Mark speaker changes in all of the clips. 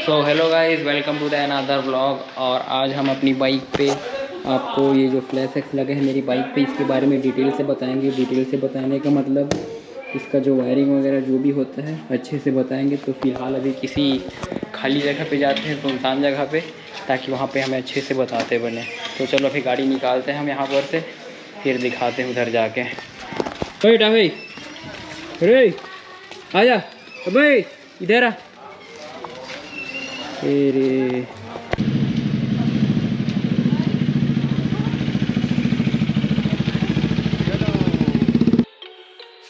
Speaker 1: So hello guys, welcome to the another vlog. और आज हम अपनी बाइक पे आपको ये जो फ्लैश एक्स लगे हैं मेरी बाइक पे, इसके बारे में डिटेल से बताएंगे। डिटेल से बताने का मतलब इसका जो वायरिंग वगैरह जो भी होता है अच्छे से बताएंगे। तो फ़िलहाल अभी किसी खाली जगह पे जाते हैं, सुनसान जगह पे, ताकि वहाँ पे हमें अच्छे से बताते बने। तो चलो अभी गाड़ी निकालते हैं हम यहाँ पर से, फिर दिखाते हैं उधर जाके। बेटा भाई, अरे आजा भाई, इधर आ। अरे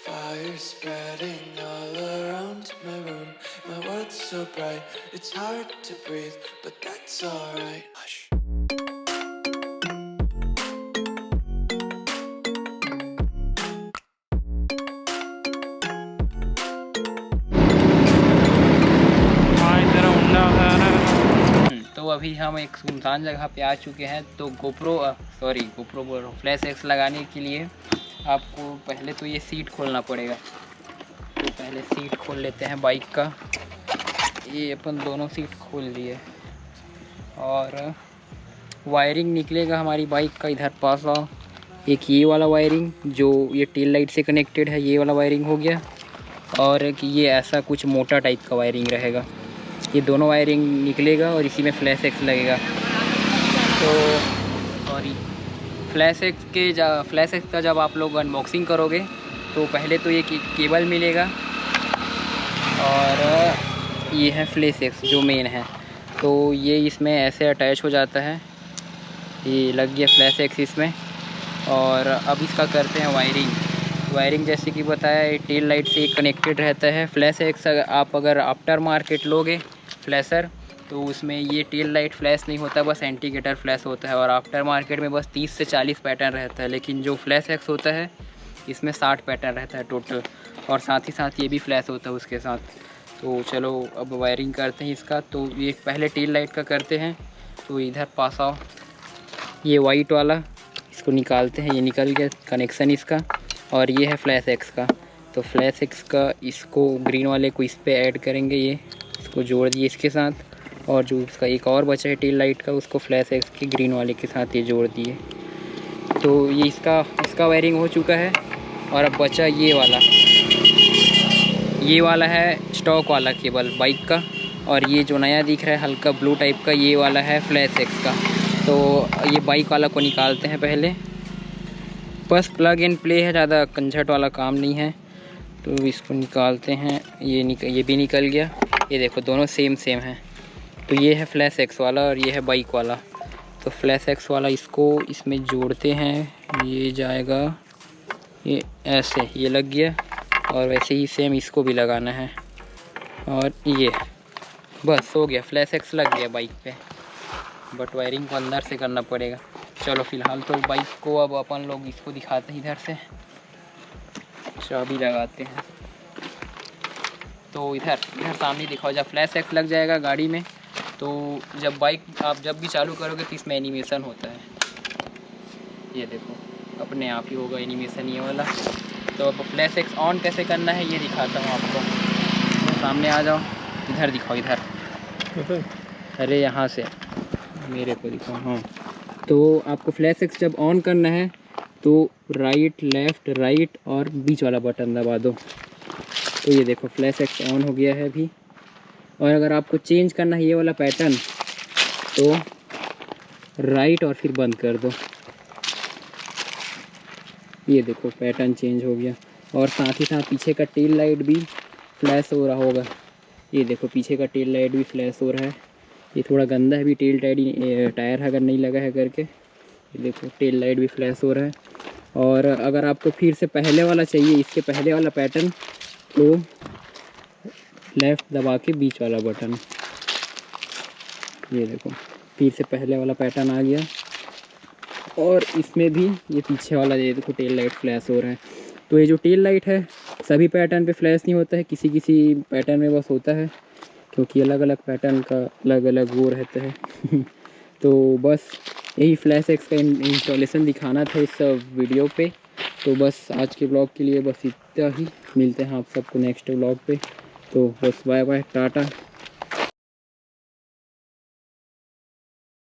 Speaker 2: Fire spreading all around my room. My world's so bright, it's hard to breathe, but that's alright. Hush.
Speaker 1: तो अभी हम एक सुनसान जगह पे आ चुके हैं। तो गोप्रो बोल रहा हूँ, फ्लैश एक्स लगाने के लिए आपको पहले तो ये सीट खोलना पड़ेगा। तो पहले सीट खोल लेते हैं बाइक का। ये अपन दोनों सीट खोल लिए और वायरिंग निकलेगा हमारी बाइक का। इधर पास आओ, एक ये वाला वायरिंग जो ये टेल लाइट से कनेक्टेड है, ये वाला वायरिंग हो गया। और एक ये ऐसा कुछ मोटा टाइप का वायरिंग रहेगा। ये दोनों वायरिंग निकलेगा और इसी में फ्लैश एक्स लगेगा। तो सॉरी, फ्लैश एक्स का जब आप लोग अनबॉक्सिंग करोगे तो पहले तो ये केबल मिलेगा और ये है फ्लैश एक्स जो मेन है। तो ये इसमें ऐसे अटैच हो जाता है, ये लग गया फ्लैश एक्स इसमें। और अब इसका करते हैं वायरिंग जैसे कि बताया, ये टेल लाइट से कनेक्टेड रहता है। फ्लैश एक्स आप अगर आफ्टर मार्केट लोगे फ्लैशर, तो उसमें ये टेल लाइट फ्लैश नहीं होता, बस इंडिकेटर फ्लैश होता है। और आफ्टर मार्केट में बस 30 से 40 पैटर्न रहता है, लेकिन जो फ्लैश एक्स होता है इसमें 60 पैटर्न रहता है टोटल। और साथ ही साथ ये भी फ्लैश होता है उसके साथ। तो चलो अब वायरिंग करते हैं इसका। तो ये पहले टेल लाइट का करते हैं। तो इधर पास आओ, ये वाइट वाला इसको निकालते हैं। ये निकल गया कनेक्शन इसका। और ये है फ्लैश एक्स का। तो फ्लैश एक्स का इसको ग्रीन वाले को इस पर ऐड करेंगे, ये इसको जोड़ दिए इसके साथ। और जो उसका एक और बचा है टेल लाइट का, उसको फ्लैश एक्स के ग्रीन वाले के साथ ये जोड़ दिए। तो ये इसका वायरिंग हो चुका है। और अब बचा ये वाला है स्टॉक वाला केबल बाइक का। और ये जो नया दिख रहा है हल्का ब्लू टाइप का, ये वाला है फ्लैश एक्स का। तो ये बाइक वाला को निकालते हैं पहले। बस प्लग एंड प्ले है, ज़्यादा कंझट वाला काम नहीं है। तो इसको निकालते हैं। ये भी निकल गया। ये देखो दोनों सेम है। तो ये है फ्लैश एक्स वाला और ये है बाइक वाला। तो फ्लैश एक्स वाला इसको इसमें जोड़ते हैं, ये जाएगा, ये ऐसे ये लग गया। और वैसे ही सेम इसको भी लगाना है। और ये बस हो गया, फ्लैश एक्स लग गया बाइक पे। बट वायरिंग को अंदर से करना पड़ेगा। चलो फ़िलहाल तो बाइक को अब अपन लोग इसको दिखाते हैं। इधर से चाबी लगाते हैं। तो इधर सामने दिखाओ, जब फ्लैश एक्स लग जाएगा गाड़ी में, तो जब बाइक आप जब भी चालू करोगे तो इसमें एनिमेशन होता है। ये देखो अपने आप ही होगा एनिमेशन ये वाला। तो अब फ्लैश एक्स ऑन कैसे करना है ये दिखाता हूँ आपको। तो सामने आ जाओ, इधर दिखाओ, इधर अरे यहाँ से मेरे को दिखाओ। हाँ, तो आपको फ्लैश एक्स जब ऑन करना है तो राइट लेफ़्ट राइट और बीच वाला बटन दबा दो। तो ये देखो फ्लैश एक्स ऑन हो गया है अभी। और अगर आपको चेंज करना है ये वाला पैटर्न, तो राइट और फिर बंद कर दो। ये देखो पैटर्न चेंज हो गया। और साथ ही साथ पीछे का टेल लाइट भी फ्लैश हो रहा होगा। ये देखो पीछे का टेल लाइट भी फ्लैश हो रहा है। ये थोड़ा गंदा है भी, टायर अगर नहीं लगा है करके। ये देखो टेल लाइट भी फ्लैश हो रहा है। और अगर आपको फिर से पहले वाला चाहिए, इसके पहले वाला पैटर्न, तो लेफ़्ट दबा के बीच वाला बटन। ये देखो फिर से पहले वाला पैटर्न आ गया। और इसमें भी ये पीछे वाला, ये देखो टेल लाइट फ्लैश हो रहा है। तो ये जो टेल लाइट है सभी पैटर्न पे फ्लैश नहीं होता है, किसी पैटर्न में बस होता है, क्योंकि अलग अलग पैटर्न का अलग अलग वो रहता है। तो बस यही फ्लैश एक्स का इंस्टॉलेशन दिखाना था इस वीडियो पे। तो बस आज के ब्लॉग के लिए बस इतना ही। मिलते हैं आप सबको नेक्स्ट ब्लॉग पे। तो बस बाय बाय, टाटा।